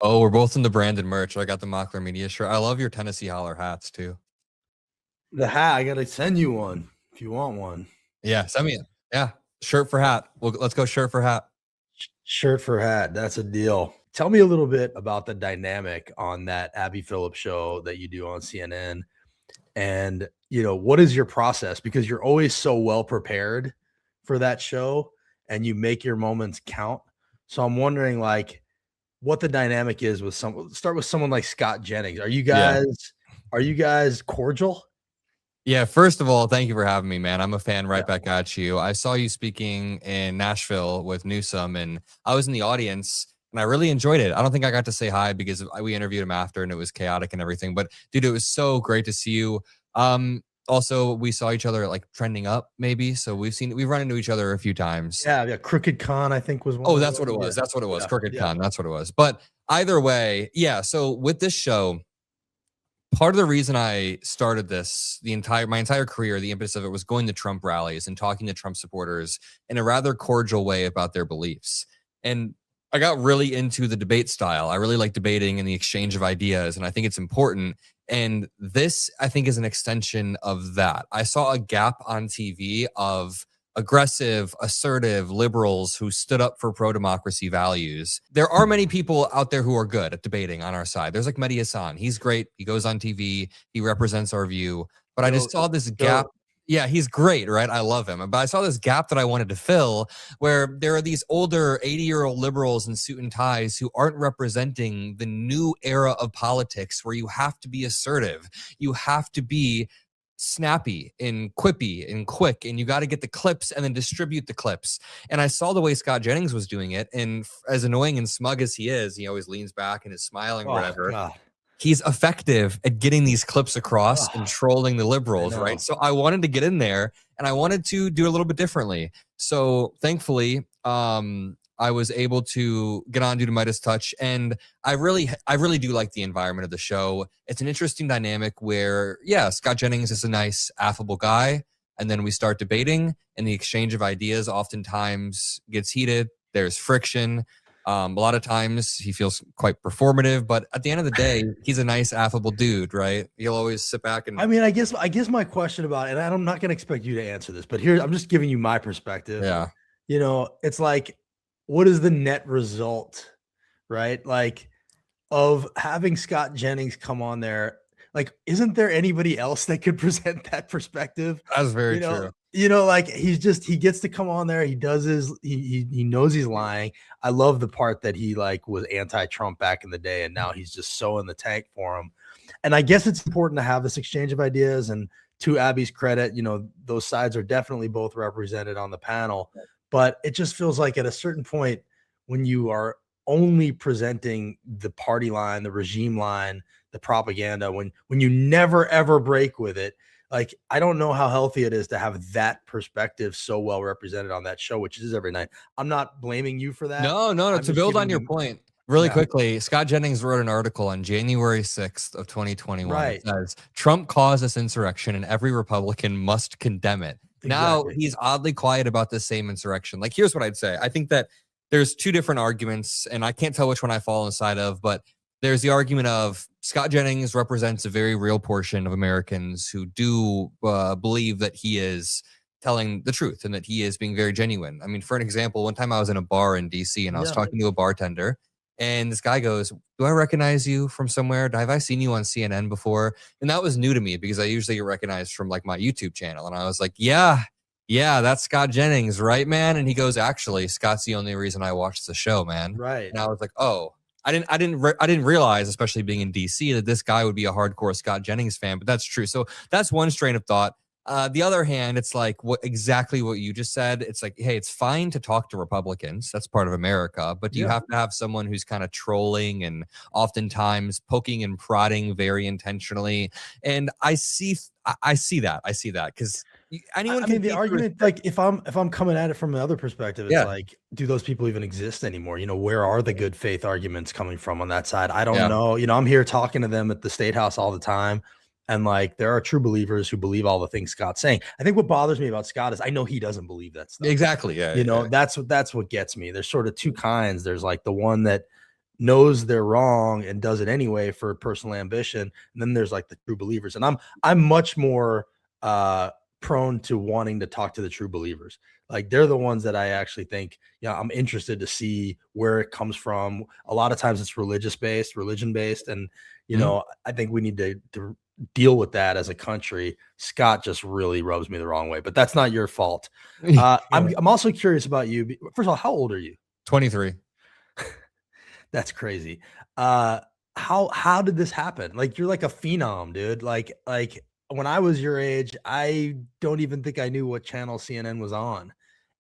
Oh, we're both in the branded merch. I got the Mockler Media shirt. I love your Tennessee Holler hats too. The hat, I gotta send you one if you want one. Yeah, send me it. Yeah, shirt for hat. Well, let's go shirt for hat. Shirt for hat. That's a deal. Tell me a little bit about the dynamic on that Abby Phillips show that you do on CNN. And, what is your process? Because you're always so well prepared for that show and you make your moments count. So I'm wondering, like, what the dynamic is with start with someone like Scott Jennings. Are you guys cordial? Yeah, first of all, thank you for having me, man. I'm a fan right back at you. I saw you speaking in Nashville with Newsom, and I was in the audience, and I really enjoyed it. I don't think I got to say hi because we interviewed him after, and it was chaotic and everything. But, dude, it was so great to see you. Also, we saw each other like trending up, maybe. So we've run into each other a few times. Yeah. Crooked Con, I think, was one. Oh, that's what it was. That's what it was. Crooked Con. That's what it was. But either way, yeah. So with this show, part of the reason I started this, my entire career, the impetus of it was going to Trump rallies and talking to Trump supporters in a rather cordial way about their beliefs. And I got really into the debate style. I really like debating and the exchange of ideas, and I think it's important. And this, I think, is an extension of that. I saw a gap on TV of aggressive, assertive liberals who stood up for pro-democracy values. There are many people out there who are good at debating on our side. There's like Mehdi Hassan. He's great. He goes on TV. He represents our view. But I just saw this gap. Yeah, he's great, right? I love him. But I saw this gap that I wanted to fill where there are these older 80-year-old liberals in suit and ties who aren't representing the new era of politics where you have to be assertive. You have to be snappy and quippy and quick, and you got to get the clips and then distribute the clips. And I saw the way Scott Jennings was doing it, and as annoying and smug as he is, he always leans back and is smiling or whatever. God. He's effective at getting these clips across and trolling the liberals, right? So I wanted to get in there and I wanted to do a little bit differently. So thankfully, I was able to get on due to Midas Touch, and I really do like the environment of the show. It's an interesting dynamic where, yeah, Scott Jennings is a nice, affable guy, and then we start debating, and the exchange of ideas oftentimes gets heated. There's friction. A lot of times he feels quite performative, but at the end of the day, he's a nice, affable dude, right? He'll always sit back and. I mean, I guess my question about it, and I'm not going to expect you to answer this, but here I'm just giving you my perspective. Yeah, it's like, what is the net result, right? Like, of having Scott Jennings come on there. Like, isn't there anybody else that could present that perspective? That's very true. Like he gets to come on there. He does he knows he's lying. I love the part that he like was anti-Trump back in the day, and now he's just so in the tank for him. And I guess it's important to have this exchange of ideas. And to Abby's credit, those sides are definitely both represented on the panel. But it just feels like at a certain point, when you are only presenting the party line, the regime line, the propaganda, when you never ever break with it, like, I don't know how healthy it is to have that perspective so well represented on that show, which is every night. I'm not blaming you for that. No. To build on your point really quickly, Scott Jennings wrote an article on January 6th of 2021. Right. It says, Trump caused this insurrection and every Republican must condemn it. Exactly. Now he's oddly quiet about the same insurrection. Like, here's what I'd say. I think that there's two different arguments, and I can't tell which one I fall inside of, but there's the argument of Scott Jennings represents a very real portion of Americans who do believe that he is telling the truth and that he is being very genuine. I mean, for an example, one time I was in a bar in DC and I was talking to a bartender, and this guy goes, "Do I recognize you from somewhere? Have I seen you on CNN before?" And that was new to me because I usually get recognized from like my YouTube channel. And I was like, yeah, that's Scott Jennings, right, man? And he goes, "Actually, Scott's the only reason I watched the show, man." Right. And I was like, oh. I didn't realize, especially being in DC, that this guy would be a hardcore Scott Jennings fan, but that's true. So that's one strain of thought. The other hand, it's like exactly what you just said. It's like, hey, it's fine to talk to Republicans. That's part of America. But do you have to have someone who's kind of trolling and oftentimes poking and prodding very intentionally? And I see that because anyone can. The argument, like, if I'm coming at it from another perspective, it's like, do those people even exist anymore? Where are the good faith arguments coming from on that side? I don't know. I'm here talking to them at the State House all the time. And like, there are true believers who believe all the things Scott's saying. I think what bothers me about Scott is I know he doesn't believe that stuff. Exactly. Yeah. That's what gets me. There's sort of two kinds. There's like the one that knows they're wrong and does it anyway for personal ambition. And then there's like the true believers. And I'm much more prone to wanting to talk to the true believers. Like they're the ones that I actually think, I'm interested to see where it comes from. A lot of times it's religion based. And, I think we need to deal with that as a country. Scott just really rubs me the wrong way, but that's not your fault. I'm also curious about you. First of all, how old are you? 23. That's crazy. How did this happen? Like you're like a phenom, dude. Like when I was your age, I don't even think I knew what channel CNN was on.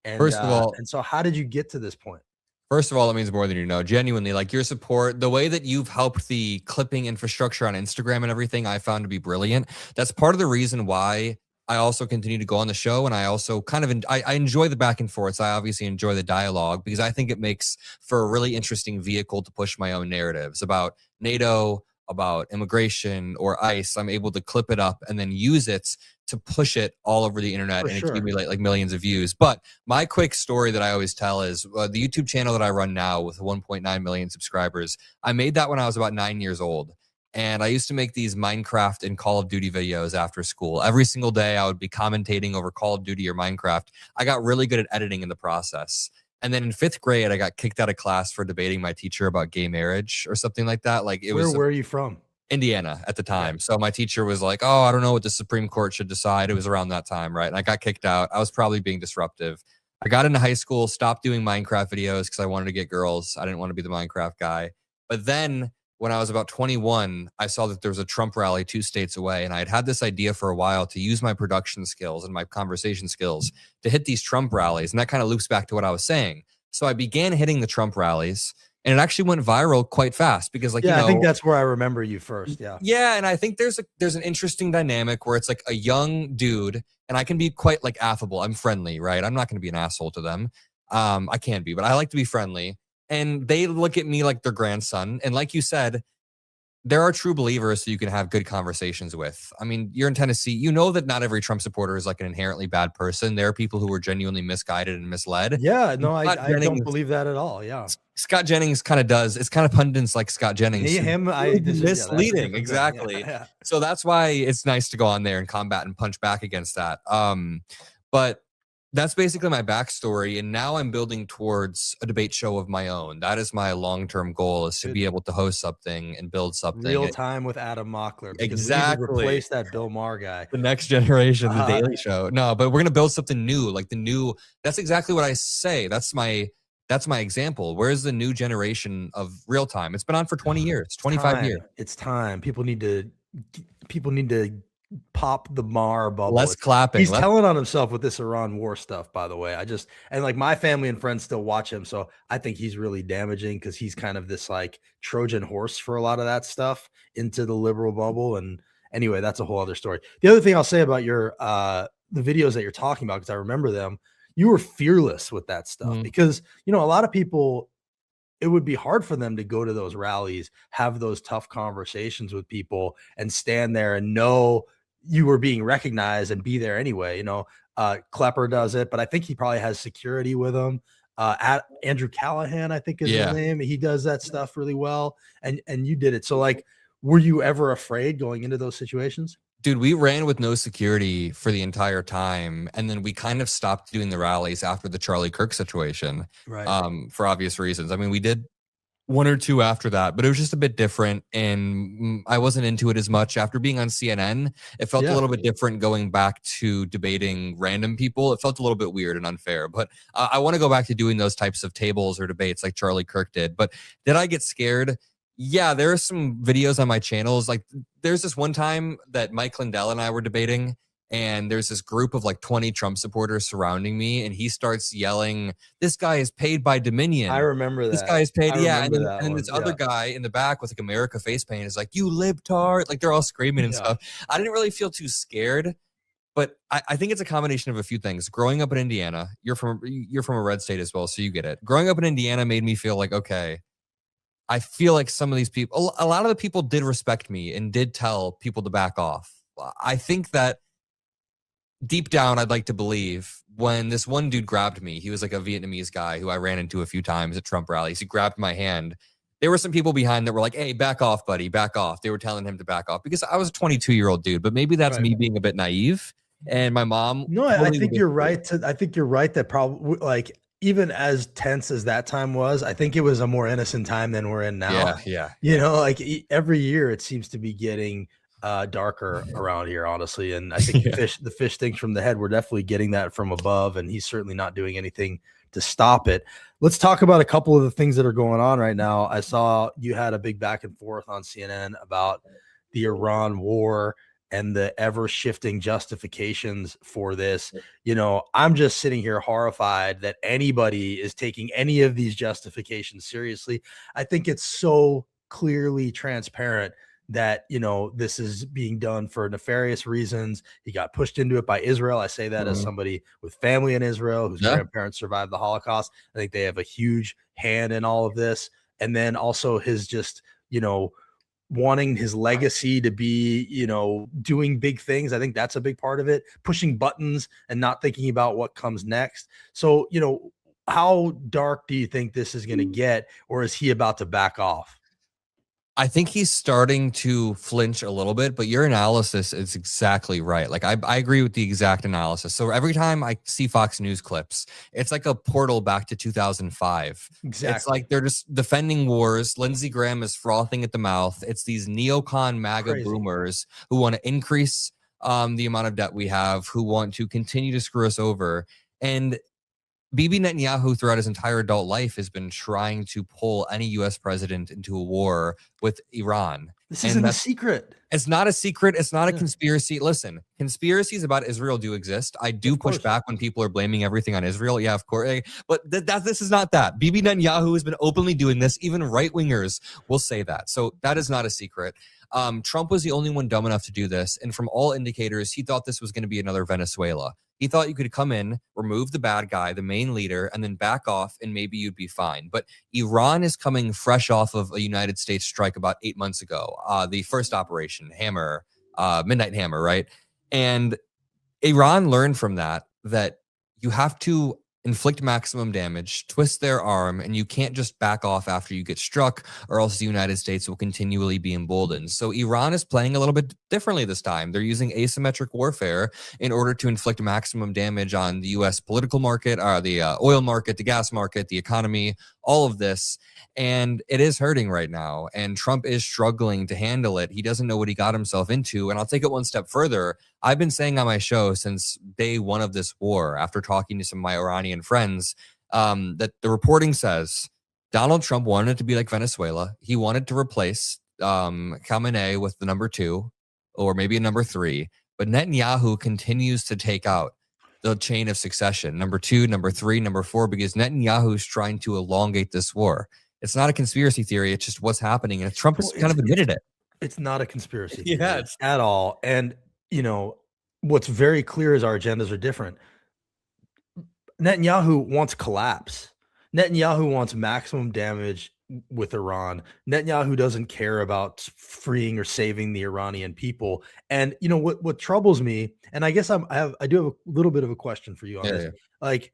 And First of all, and so how did you get to this point? First of all, it means more than you know. Genuinely, like your support, the way that you've helped the clipping infrastructure on Instagram and everything, I found to be brilliant. That's part of the reason why I also continue to go on the show. And I also kind of, I enjoy the back and forths. I obviously enjoy the dialogue because I think it makes for a really interesting vehicle to push my own narratives about NATO, about immigration or ICE. I'm able to clip it up and then use it to push it all over the internet and accumulate like millions of views. But my quick story that I always tell is the YouTube channel that I run now with 1.9 million subscribers. I made that when I was about 9 years old. And I used to make these Minecraft and Call of Duty videos after school. Every single day I would be commentating over Call of Duty or Minecraft. I got really good at editing in the process. And then in 5th grade, I got kicked out of class for debating my teacher about gay marriage or something like that. Like it was. Where are you from? Indiana at the time. Yeah. So my teacher was like, oh, I don't know what the Supreme Court should decide. It was around that time, right? And I got kicked out. I was probably being disruptive. I got into high school, stopped doing Minecraft videos because I wanted to get girls. I didn't want to be the Minecraft guy. But then when I was about 21, I saw that there was a Trump rally 2 states away. And I had this idea for a while to use my production skills and my conversation skills to hit these Trump rallies. And that kind of loops back to what I was saying. So I began hitting the Trump rallies. And it actually went viral quite fast because, like, I think that's where I remember you first. Yeah. And I think there's an interesting dynamic where it's like a young dude, and I can be quite like affable. I'm friendly, right? I'm not going to be an asshole to them. I can be, but I like to be friendly. And they look at me like their grandson. And like you said, there are true believers who you can have good conversations with. I mean, you're in Tennessee. You know that not every Trump supporter is like an inherently bad person. There are people who are genuinely misguided and misled. Yeah, no, I don't believe that at all. Yeah. Scott Jennings kind of does. It's kind of pundits like Scott Jennings. Misleading. Exactly. Yeah. So that's why it's nice to go on there and combat and punch back against that. But that's basically my backstory. And now I'm building towards a debate show of my own. That is my long-term goal, is to be able to host something and build something. Real time with Adam Mockler. Exactly. Replace that Bill Maher guy. The next generation, the Daily Show. No, but we're going to build something new. Like that's exactly what I say. That's my example. Where's the new generation of real time? It's been on for 20 years, 25 years. It's time. People need to pop the Maher bubble. Less clapping. He's telling on himself with this Iran war stuff, by the way. And like my family and friends still watch him. So I think he's really damaging because he's kind of this like Trojan horse for a lot of that stuff into the liberal bubble. And anyway, that's a whole other story. The other thing I'll say about your, the videos that you're talking about, because I remember them, you were fearless with that stuff because, a lot of people, it would be hard for them to go to those rallies, have those tough conversations with people and stand there and know you were being recognized and be there anyway. Klepper does it, but I think he probably has security with him. Andrew Callahan, I think is his name. He does that stuff really well. And you did it. So like, were you ever afraid going into those situations? Dude, we ran with no security for the entire time. And then we kind of stopped doing the rallies after the Charlie Kirk situation, right? For obvious reasons. I mean, we did 1 or 2 after that, but it was just a bit different. And I wasn't into it as much after being on CNN. It felt a little bit different going back to debating random people. It felt a little bit weird and unfair, but I want to go back to doing those types of tables or debates like Charlie Kirk did. But did I get scared? Yeah, there are some videos on my channels. Like there's this one time that Mike Lindell and I were debating, and there's this group of like 20 Trump supporters surrounding me, and he starts yelling, "This guy is paid by Dominion." I remember that. This guy is paid. And then this other guy in the back with like America face paint is like, "You libtard." Like they're all screaming and stuff. I didn't really feel too scared, but I think it's a combination of a few things. Growing up in Indiana, you're from a red state as well, so you get it. Growing up in Indiana made me feel like, okay, I feel like some of these people, a lot of the people did respect me and did tell people to back off. I think that deep down, I'd like to believe when this one dude grabbed me, he was like a Vietnamese guy who I ran into a few times at Trump rallies. He grabbed my hand. there were some people behind that were like, hey, back off, buddy, back off. They were telling him to back off because I was a 22-year-old dude, but maybe that's me being a bit naive. And my mom. No, I think you're right. I think you're right that probably like even as tense as that time was, I think it was a more innocent time than we're in now. Yeah. You know, like every year it seems to be getting darker around here, honestly. And I think the fish thinks from the head. We're definitely getting that from above, and he's certainly not doing anything to stop it. Let's talk about a couple of the things that are going on right now. I saw you had a big back and forth on CNN about the Iran war and the ever shifting justifications for this. You know, I'm just sitting here horrified that anybody is taking any of these justifications seriously. I think it's so clearly transparent that, you know, this is being done for nefarious reasons. He got pushed into it by Israel. I say that as somebody with family in Israel whose grandparents survived the Holocaust. I think they have a huge hand in all of this. And then also his just, you know, wanting his legacy to be, you know, doing big things. I think that's a big part of it, pushing buttons and not thinking about what comes next. So, you know, how dark do you think this is going to get, or is he about to back off? I think he's starting to flinch a little bit, but your analysis is exactly right. Like I agree with the exact analysis. So every time I see Fox News clips, it's like a portal back to 2005. Exactly. It's like they're just defending wars. Lindsey Graham is frothing at the mouth. It's these neocon MAGA boomers who want to increase the amount of debt we have, who want to continue to screw us over. And Bibi Netanyahu, throughout his entire adult life, has been trying to pull any U.S. president into a war with Iran. This isn't a secret. It's not a secret. It's not a conspiracy. Listen, conspiracies about Israel do exist. I do push back when people are blaming everything on Israel. Yeah, of course. But this is not that. Bibi Netanyahu has been openly doing this. Even right-wingers will say that. So that is not a secret. Trump was the only one dumb enough to do this. And from all indicators, he thought this was going to be another Venezuela. He thought you could come in, remove the bad guy, the main leader, and then back off, and maybe you'd be fine. But Iran is coming fresh off of a United States strike about 8 months ago, the first operation, Hammer, Midnight Hammer, right? And Iran learned from that you have to inflict maximum damage, twist their arm, and you can't just back off after you get struck, or else the United States will continually be emboldened. So Iran is playing a little bit differently this time. They're using asymmetric warfare in order to inflict maximum damage on the U.S. political market, the oil market, the gas market, the economy, all of this. And it is hurting right now. And Trump is struggling to handle it. He doesn't know what he got himself into. And I'll take it one step further. I've been saying on my show since day one of this war, after talking to some of my Iranian friends, that the reporting says Donald Trump wanted it to be like Venezuela. He wanted to replace Khamenei with the number 2 or maybe a number 3. But Netanyahu continues to take out the chain of succession, number 2, number 3, number 4, because Netanyahu is trying to elongate this war. It's not a conspiracy theory. It's just what's happening. And Trump has kind of admitted it. It's not a conspiracy theory at all. And, you know, what's very clear is our agendas are different. Netanyahu wants collapse. Netanyahu wants maximum damage with Iran. Netanyahu doesn't care about freeing or saving the Iranian people. And, you know, what troubles me, and I guess I do have a little bit of a question for you on this. Yeah. Like,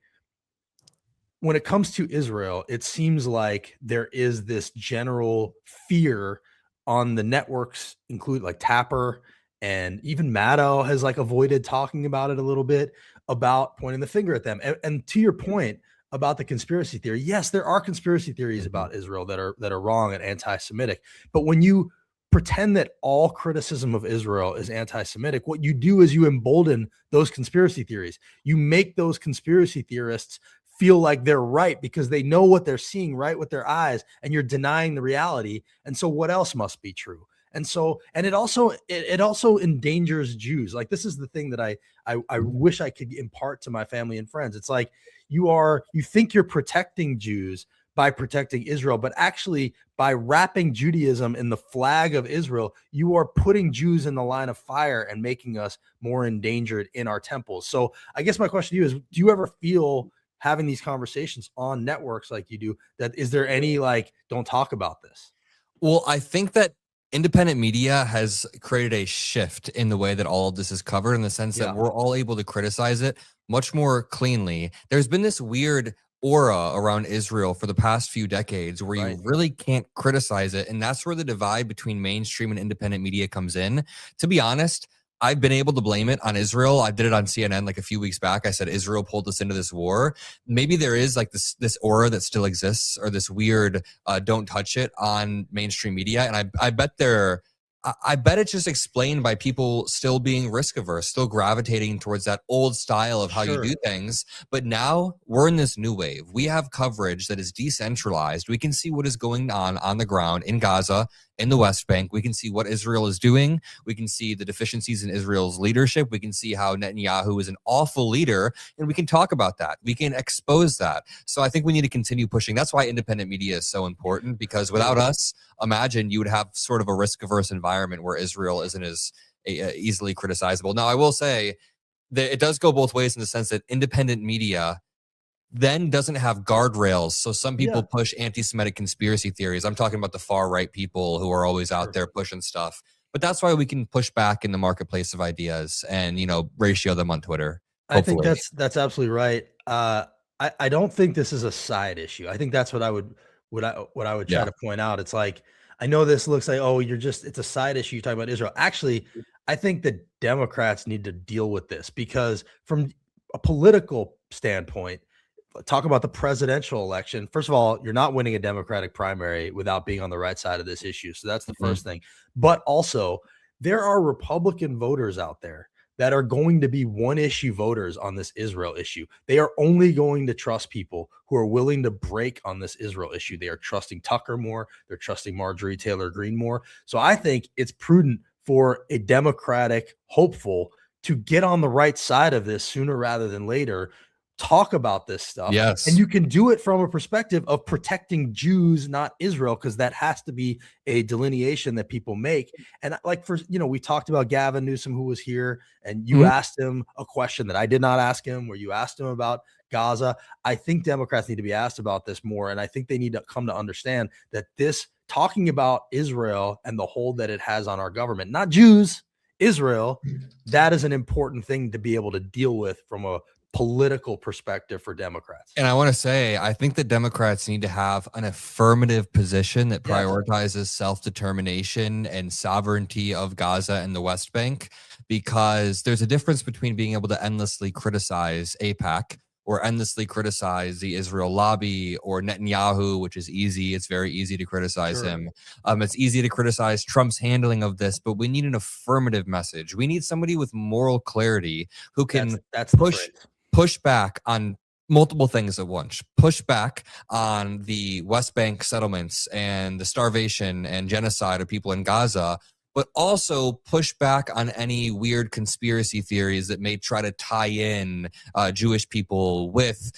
when it comes to Israel, it seems like there is this general fear on the networks, include like Tapper, and even Maddow has like avoided talking about it a little bit, about pointing the finger at them. And to your point about the conspiracy theory, yes, there are conspiracy theories about Israel that are wrong and anti-Semitic. But when you pretend that all criticism of Israel is anti-Semitic, what you do is you embolden those conspiracy theories. You make those conspiracy theorists feel like they're right because they know what they're seeing right with their eyes, and you're denying the reality. And so what else must be true? And so, and it also endangers Jews. Like, this is the thing that I wish I could impart to my family and friends. It's like you think you're protecting Jews by protecting Israel, but actually by wrapping Judaism in the flag of Israel, you are putting Jews in the line of fire and making us more endangered in our temples. So I guess my question to you is, do you ever feel, having these conversations on networks like you do, that is there any like, don't talk about this? Well, I think that independent media has created a shift in the way that all of this is covered, in the sense that we're all able to criticize it much more cleanly. There's been this weird aura around Israel for the past few decades where Right. you really can't criticize it. And that's where the divide between mainstream and independent media comes in. To be honest, I've been able to blame it on Israel. I did it on CNN like a few weeks back. I said Israel pulled us into this war. Maybe there is like this aura that still exists, or this weird don't touch it on mainstream media. And I bet I bet it's just explained by people still being risk averse, still gravitating towards that old style of how you do things. But now we're in this new wave. We have coverage that is decentralized. We can see what is going on the ground in Gaza, in the West Bank. We can see what Israel is doing. We can see the deficiencies in Israel's leadership. We can see how Netanyahu is an awful leader, and we can talk about that. We can expose that. So I think we need to continue pushing. That's why independent media is so important, because without us, imagine you would have sort of a risk-averse environment where Israel isn't as easily criticizable. Now, I will say that it does go both ways in the sense that independent media then doesn't have guardrails. So some people push anti-Semitic conspiracy theories. I'm talking about the far right people who are always out there pushing stuff. But that's why we can push back in the marketplace of ideas and, ratio them on Twitter. Hopefully. I think that's absolutely right. I don't think this is a side issue. I think that's what I would try to point out. It's like, I know this looks like, oh, it's a side issue. You're talking about Israel. Actually, I think the Democrats need to deal with this, because from a political standpoint, talk about the presidential election. First of all, you're not winning a Democratic primary without being on the right side of this issue. So that's the first thing. But also, there are Republican voters out there that are going to be one issue voters on this Israel issue. They are only going to trust people who are willing to break on this Israel issue. They are trusting Tucker more. They're trusting Marjorie Taylor Greene more. So I think it's prudent for a Democratic hopeful to get on the right side of this sooner rather than later. Talk about this stuff. Yes. And you can do it from a perspective of protecting Jews, not Israel, because that has to be a delineation that people make. And like, we talked about Gavin Newsom, who was here, and you asked him a question that I did not ask him, where you asked him about Gaza. I think Democrats need to be asked about this more. And I think they need to come to understand that this talking about Israel and the hold that it has on our government, not Jews, Israel, that is an important thing to be able to deal with from a political perspective for Democrats. And I want to say, I think that Democrats need to have an affirmative position that prioritizes self-determination and sovereignty of Gaza and the West Bank, because there's a difference between being able to endlessly criticize AIPAC or endlessly criticize the Israel lobby or Netanyahu, which is easy. It's very easy to criticize him. It's easy to criticize Trump's handling of this, but we need an affirmative message. We need somebody with moral clarity who can push back on multiple things at once. Push back on the West Bank settlements and the starvation and genocide of people in Gaza, but also push back on any weird conspiracy theories that may try to tie in Jewish people with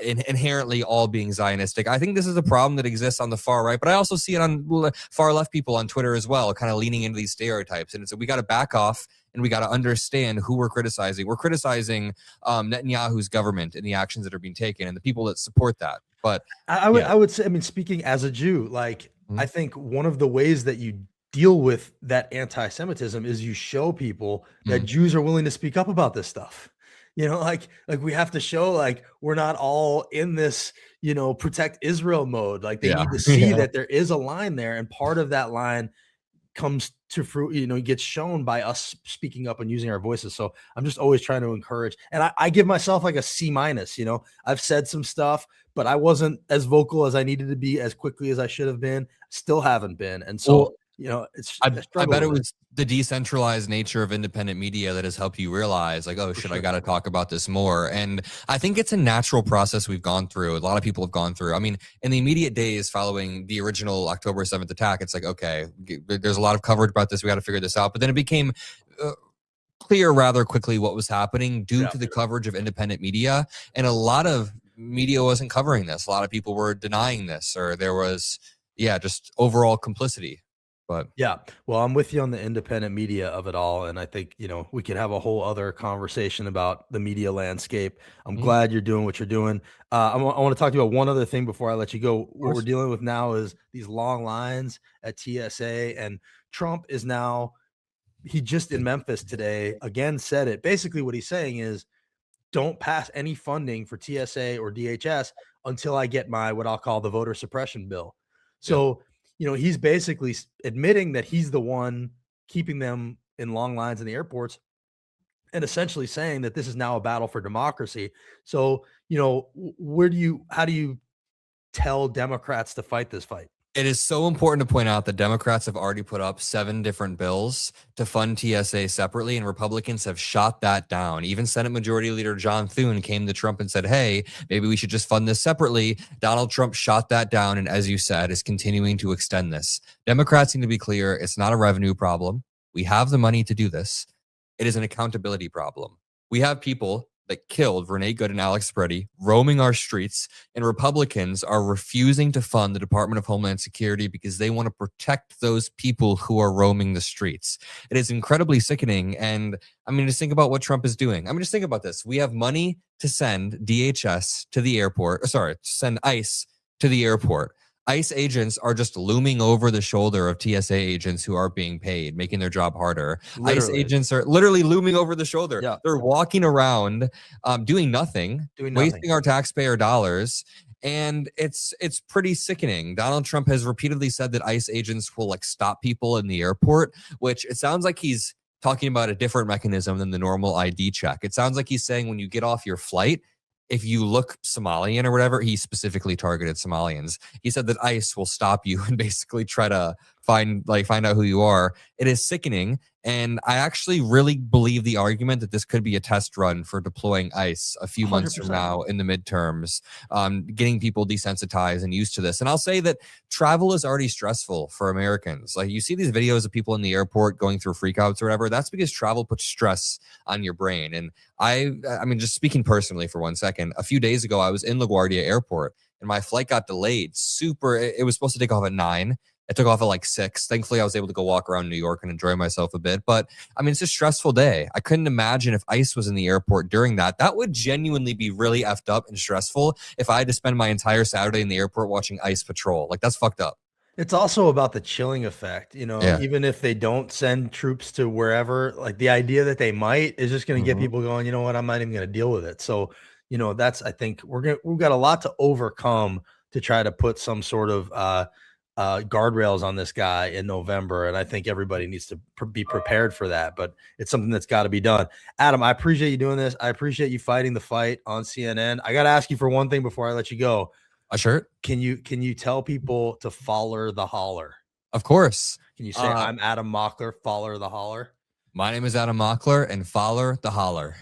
inherently all being Zionistic. I think this is a problem that exists on the far right, but I also see it on far left people on Twitter as well, kind of leaning into these stereotypes. And so we got to back off and we got to understand who we're criticizing. We're criticizing Netanyahu's government and the actions that are being taken and the people that support that. But I would say, I mean, speaking as a Jew, like, I think one of the ways that you deal with that anti-Semitism is you show people that Jews are willing to speak up about this stuff. Like we have to show, like, we're not all in this, protect Israel mode. Like, they need to see that there is a line there, and part of that line comes to fruit, gets shown by us speaking up and using our voices. So I'm just always trying to encourage, and I give myself like a C-. I've said some stuff, but I wasn't as vocal as I needed to be as quickly as I should have been. Still haven't been. And so, I bet it was the decentralized nature of independent media that has helped you realize, like, oh shit, I got to talk about this more. And I think it's a natural process we've gone through. A lot of people have gone through. I mean, in the immediate days following the original October 7th attack, it's like, okay, there's a lot of coverage about this. We got to figure this out. But then it became clear rather quickly what was happening due to the coverage of independent media. And a lot of media wasn't covering this. A lot of people were denying this, or there was, just overall complicity. But well, I'm with you on the independent media of it all. And I think, we could have a whole other conversation about the media landscape. I'm glad you're doing what you're doing. I want to talk to you about one other thing before I let you go. What we're dealing with now is these long lines at TSA, and Trump is now, he just in Memphis today, again, said it. Basically what he's saying is, don't pass any funding for TSA or DHS until I get my what I'll call the voter suppression bill. So, he's basically admitting that he's the one keeping them in long lines in the airports and essentially saying that this is now a battle for democracy. So, how do you tell Democrats to fight this fight? It is so important to point out that Democrats have already put up 7 different bills to fund TSA separately, and Republicans have shot that down. Even Senate Majority Leader John Thune came to Trump and said, hey, maybe we should just fund this separately. Donald Trump shot that down, and as you said, is continuing to extend this. Democrats need to be clear. It's not a revenue problem. We have the money to do this. It is an accountability problem. We have people that killed Renee Good and Alex Preddy roaming our streets, and Republicans are refusing to fund the Department of Homeland Security because they want to protect those people who are roaming the streets. It is incredibly sickening. And I mean, just think about what Trump is doing. I mean, just think about this. We have money to send DHS to the airport, to send ICE to the airport. ICE agents are just looming over the shoulder of TSA agents who are being paid, making their job harder. Literally. ICE agents are literally looming over the shoulder. Yeah. They're walking around, doing nothing, wasting our taxpayer dollars. And it's pretty sickening. Donald Trump has repeatedly said that ICE agents will stop people in the airport, which it sounds like he's talking about a different mechanism than the normal ID check. It sounds like he's saying when you get off your flight, if you look Somalian or whatever, he specifically targeted Somalians. He said that ICE will stop you and basically try to find out who you are. It is sickening. And I actually really believe the argument that this could be a test run for deploying ICE a few 100%. Months from now in the midterms, getting people desensitized and used to this. And I'll say that travel is already stressful for Americans. You see these videos of people in the airport going through freakouts or whatever. That's because travel puts stress on your brain. And I mean, just speaking personally for 1 second, a few days ago, I was in LaGuardia Airport and my flight got delayed. It was supposed to take off at 9. It took off at 6. Thankfully, I was able to go walk around New York and enjoy myself a bit. But I mean, it's a stressful day. I couldn't imagine if ICE was in the airport during that. That would genuinely be really effed up and stressful if I had to spend my entire Saturday in the airport watching ICE patrol. That's fucked up. It's also about the chilling effect, even if they don't send troops to wherever, the idea that they might is just going to get people going, you know what, I'm not even going to deal with it. So, I think we've got a lot to overcome to try to put some sort of, guardrails on this guy in November. And I think everybody needs to be prepared for that, but it's something that's got to be done. Adam, I appreciate you doing this. I appreciate you fighting the fight on CNN. I got to ask you for one thing before I let you go. Sure. Can you tell people to follow the holler? Of course. Can you say I'm Adam Mockler, follow the holler? My name is Adam Mockler and follow the holler.